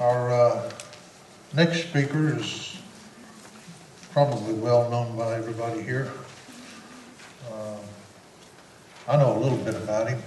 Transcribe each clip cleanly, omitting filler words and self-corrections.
Our next speaker is probably well known by everybody here. I know a little bit about him.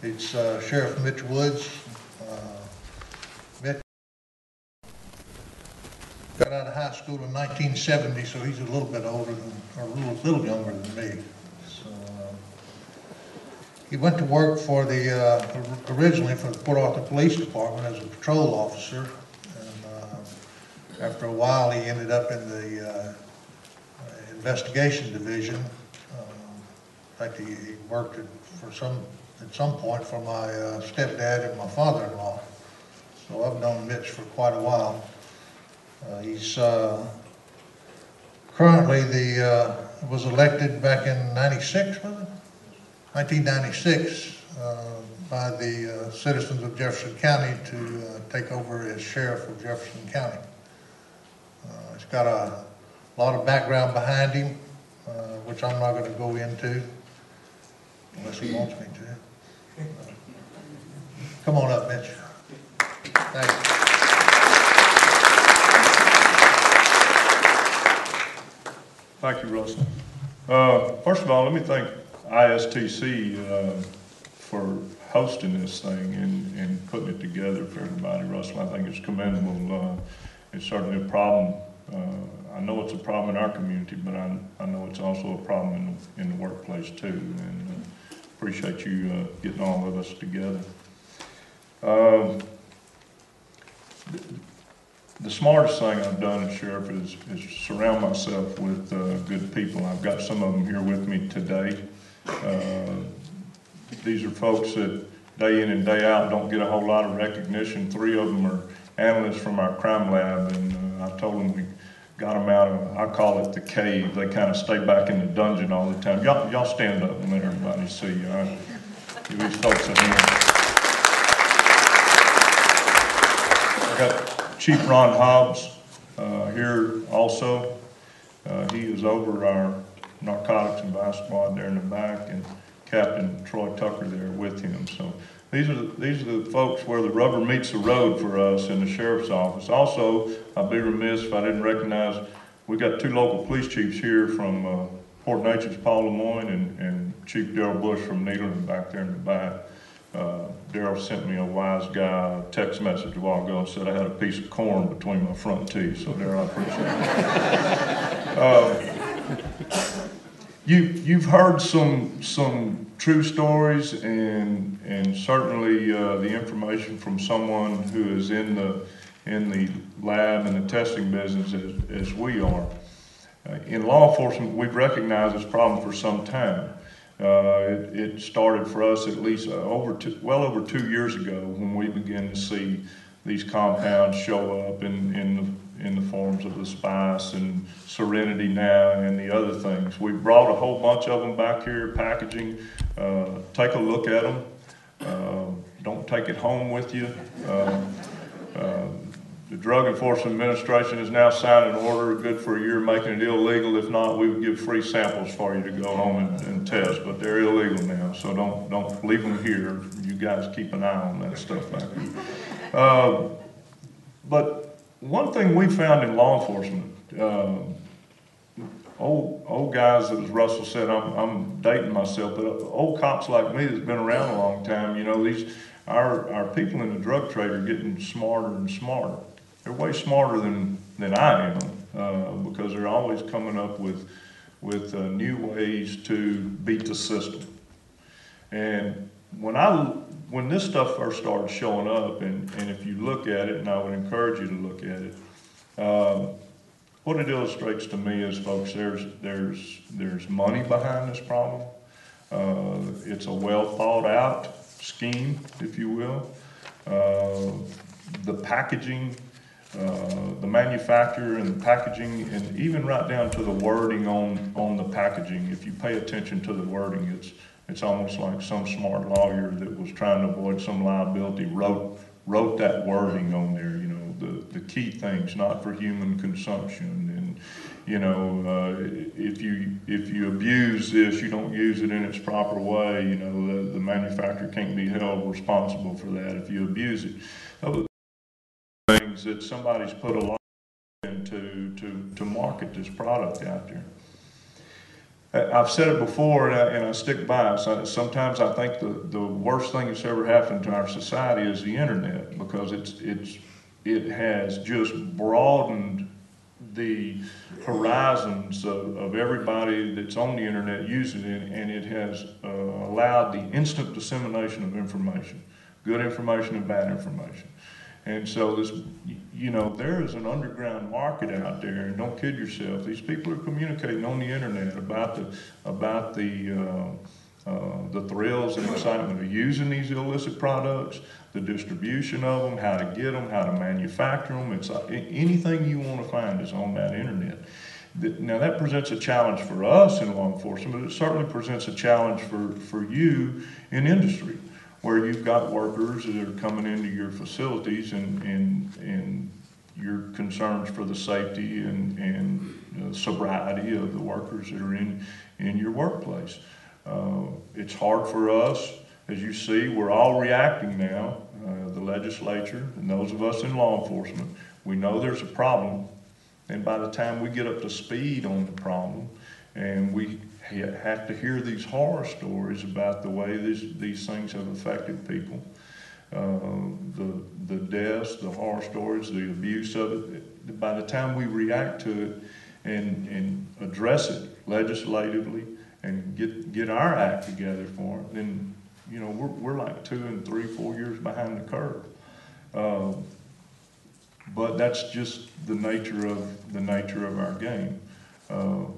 It's Sheriff Mitch Woods. Mitch got out of high school in 1970, so he's a little bit older than, or a little younger than me. So he went to work for the, originally for the Port Arthur Police Department as a patrol officer. And after a while, he ended up in the investigation division. In fact, he worked at some point for my stepdad and my father-in-law. So I've known Mitch for quite a while. He's currently was elected back in 96, was it? 1996 by the citizens of Jefferson County to take over as sheriff of Jefferson County. He's got a lot of background behind him, which I'm not going to go into unless he wants me to. Come on up, Mitch. Thanks. Thank you, Russell. First of all, let me thank ISTC for hosting this thing and putting it together for everybody. Russell, I think it's commendable. It's certainly a problem. I know it's a problem in our community, but I know it's also a problem in the workplace too. And appreciate you getting all of us together. The smartest thing I've done as sheriff is surround myself with good people. I've got some of them here with me today. These are folks that day in and day out don't get a whole lot of recognition. 3 of them are analysts from our crime lab, and I told them we got them out of, I call it the cave. They kind of stay back in the dungeon all the time. Y'all stand up and let everybody see you. Right? Give these folks a hand. I got Chief Ron Hobbs here also. He is over our narcotics and vice squad there in the back, and Captain Troy Tucker there with him. So these are the folks where the rubber meets the road for us in the sheriff's office. Also, I'd be remiss if I didn't recognize we got 2 local police chiefs here from Port Neches, Paul Lemoyne, and Chief Darrell Bush from Nederland back there in the back. Darrell sent me a wise guy text message a while ago and said I had a piece of corn between my front teeth. So Darrell, I appreciate it. You've heard some true stories and certainly the information from someone who is in the lab and the testing business as we are. In law enforcement, we've recognized this problem for some time. It started for us at least well over 2 years ago when we began to see these compounds show up in the forms of the spice and Serenity now and the other things. We brought a whole bunch of them back here, packaging. Take a look at them. Don't take it home with you. The Drug Enforcement Administration is now signed an order good for a year making it illegal. If not, we would give free samples for you to go home and test, but they're illegal now, so don't leave them here. You guys keep an eye on that stuff back there. But one thing we found in law enforcement, old guys, as Russell said, I'm dating myself, but old cops like me that's been around a long time, you know, our people in the drug trade are getting smarter and smarter. They're way smarter than I am because they're always coming up with new ways to beat the system. And when this stuff first started showing up, and if you look at it, and I would encourage you to look at it, what it illustrates to me is, folks, there's money behind this problem. It's a well thought out scheme, if you will. The packaging, the manufacturer and the packaging, and even right down to the wording on the packaging. If you pay attention to the wording, it's almost like some smart lawyer that was trying to avoid some liability wrote that wording on there. You know, the key things, not for human consumption, and you know, if you abuse this, you don't use it in its proper way. You know, the manufacturer can't be held responsible for that if you abuse it. things that somebody's put a lot into to market this product out there. I've said it before, and I stick by it. Sometimes I think the worst thing that's ever happened to our society is the internet, because it has just broadened the horizons of everybody that's on the internet using it, and it has allowed the instant dissemination of information, good information and bad information. And so this, there is an underground market out there, and don't kid yourself. These people are communicating on the internet about the thrills and excitement of using these illicit products, the distribution of them, how to get them, how to manufacture them. It's anything you want to find is on that internet. Now that presents a challenge for us in law enforcement, but it certainly presents a challenge for you in industry, where you've got workers that are coming into your facilities and your concerns for the safety and sobriety of the workers that are in your workplace. It's hard for us, as you see, we're all reacting now, the legislature and those of us in law enforcement. We know there's a problem, and by the time we get up to speed on the problem, and we have to hear these horror stories about the way these things have affected people, the deaths, the horror stories, the abuse of it. By the time we react to it and address it legislatively and get our act together for it, then we're like 2 and 3, 4 years behind the curve. But that's just the nature of our game.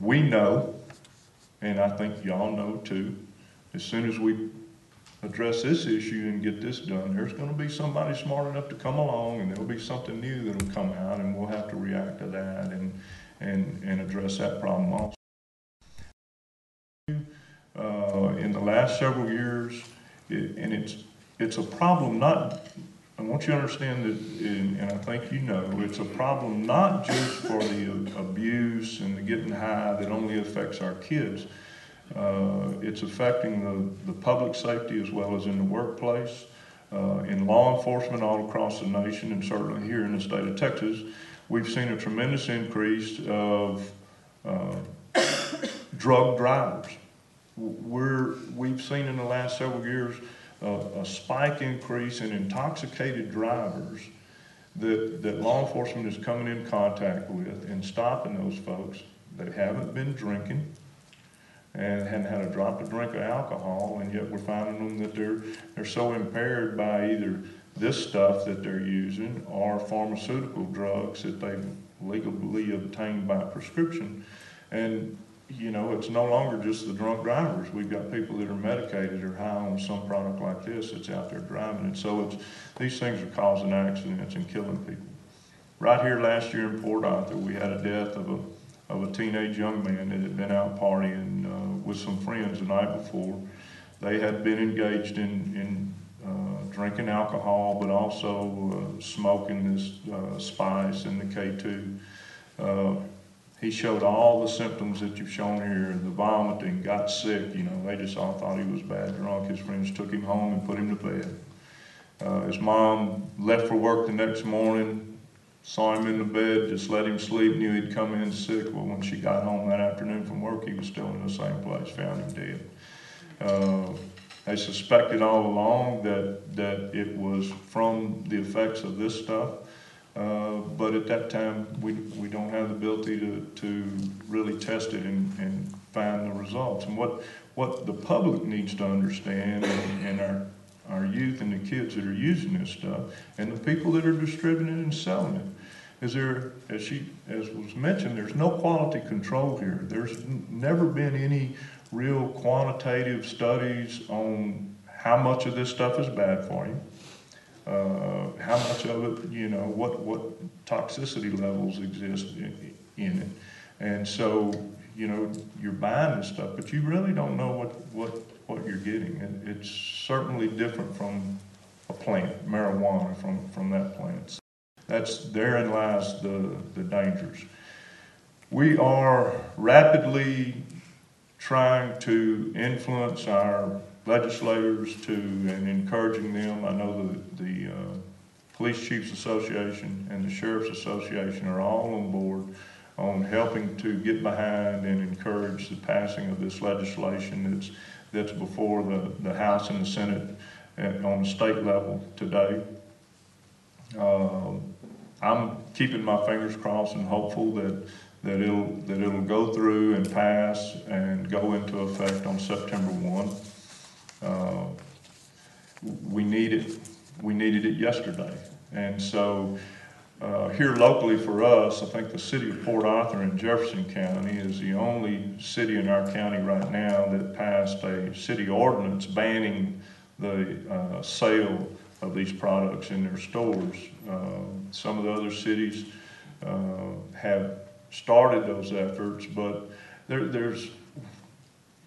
We know, and I think y'all know too, as soon as we address this issue and get this done, there's going to be somebody smart enough to come along, and there'll be something new that'll come out, and we'll have to react to that and address that problem also. In the last several years, it's a problem not. I want you to understand that, and I think it's a problem not just for the abuse and the getting high that only affects our kids. It's affecting the public safety as well as in the workplace, in law enforcement all across the nation, and certainly here in the state of Texas. We've seen a tremendous increase of drug drivers. We've seen in the last several years a spike increase in intoxicated drivers that law enforcement is coming in contact with and stopping those folks that haven't been drinking and hadn't had a drop of drink of alcohol, and yet we're finding them that they're so impaired by either this stuff that they're using or pharmaceutical drugs that they've legally obtained by prescription. And it's no longer just the drunk drivers. We've got people that are medicated or high on some product like this that's out there driving. And so these things are causing accidents and killing people. Right here last year in Port Arthur, we had a death of a teenage young man that had been out partying with some friends the night before. They had been engaged in drinking alcohol, but also smoking this spice and the K2. He showed all the symptoms that you've shown here, the vomiting, got sick, they just all thought he was bad drunk. His friends took him home and put him to bed. His mom left for work the next morning, saw him in the bed, just let him sleep, knew he'd come in sick. Well, when she got home that afternoon from work, he was still in the same place, found him dead. They suspected all along that it was from the effects of this stuff. But at that time, we don't have the ability to really test it and find the results. And what the public needs to understand, and our youth and the kids that are using this stuff, and the people that are distributing it and selling it, is there, as was mentioned, there's no quality control here. There's never been any real quantitative studies on how much of this stuff is bad for you. How much of it, what toxicity levels exist in it. And so, you're buying this stuff, but you really don't know what you're getting. It's certainly different from a plant, marijuana from that plant. Therein lies the dangers. We are rapidly trying to influence our legislators and encouraging them. I know the Police Chiefs Association and the Sheriff's Association are all on board on helping to get behind and encourage the passing of this legislation that's before the House and the Senate on the state level today. I'm keeping my fingers crossed and hopeful that it'll go through and pass and go into effect on September 1. We needed it yesterday, and so here locally for us, I think the city of Port Arthur in Jefferson County is the only city in our county right now that passed a city ordinance banning the sale of these products in their stores. Some of the other cities have started those efforts, but there's,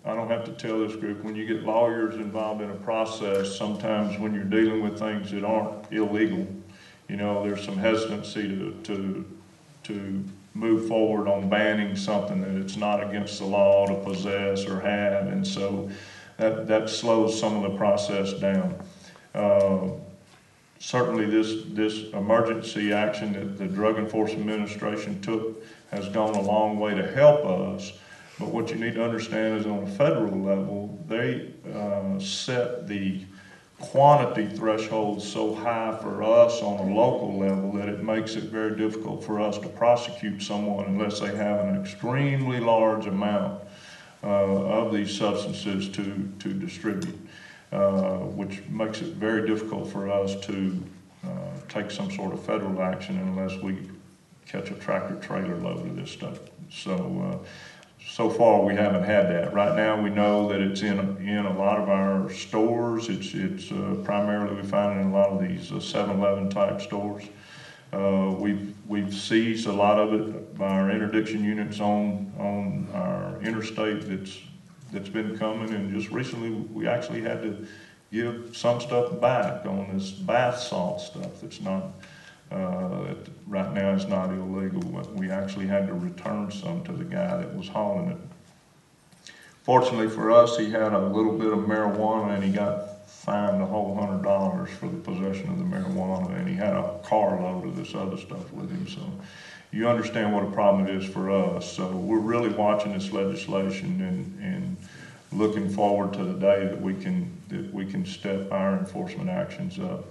I don't have to tell this group, when you get lawyers involved in a process, sometimes when you're dealing with things that aren't illegal, you know, there's some hesitancy to move forward on banning something that it's not against the law to possess or have, and so that slows some of the process down. Certainly this emergency action that the Drug Enforcement Administration took has gone a long way to help us, but what you need to understand is on a federal level, they set the quantity threshold so high for us on a local level that it makes it very difficult for us to prosecute someone unless they have an extremely large amount of these substances to distribute, which makes it very difficult for us to take some sort of federal action unless we catch a tractor trailer load of this stuff. So far we haven't had that. Right now we know that it's in a lot of our stores. It's primarily we find it in a lot of these 7-Eleven type stores. We've seized a lot of it by our interdiction units on our interstate that's been coming, and just recently we actually had to give some stuff back on this bath salt stuff that's not, right now it's not illegal, but we actually had to return some to the guy that was hauling it. Fortunately for us, he had a little bit of marijuana and he got fined a whole $100 for the possession of the marijuana, and he had a carload of this other stuff with him. So you understand what a problem it is for us. So we're really watching this legislation and looking forward to the day that we can step our enforcement actions up.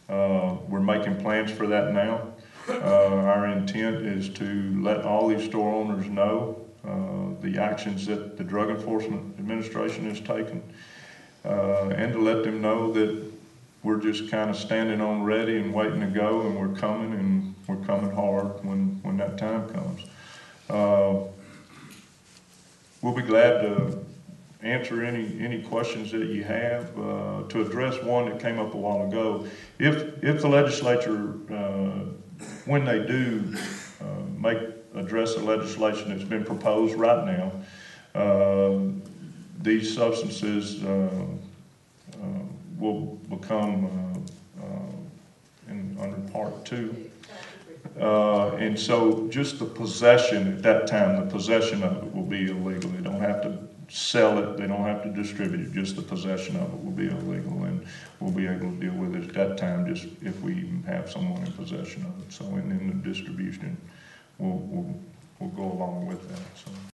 We're making plans for that now. Our intent is to let all these store owners know the actions that the Drug Enforcement Administration has taken, and to let them know that we're just kind of standing on ready and waiting to go, and we're coming hard when that time comes. We'll be glad to answer any questions that you have. To address one that came up a while ago, if the legislature, when they do address the legislation that's been proposed right now, these substances will become under Part 2. And so just the possession at that time, the possession of it will be illegal. They don't have to sell it, they don't have to distribute it, just the possession of it will be illegal, and we'll be able to deal with it at that time just if we even have someone in possession of it. So and then the distribution will go along with that. So.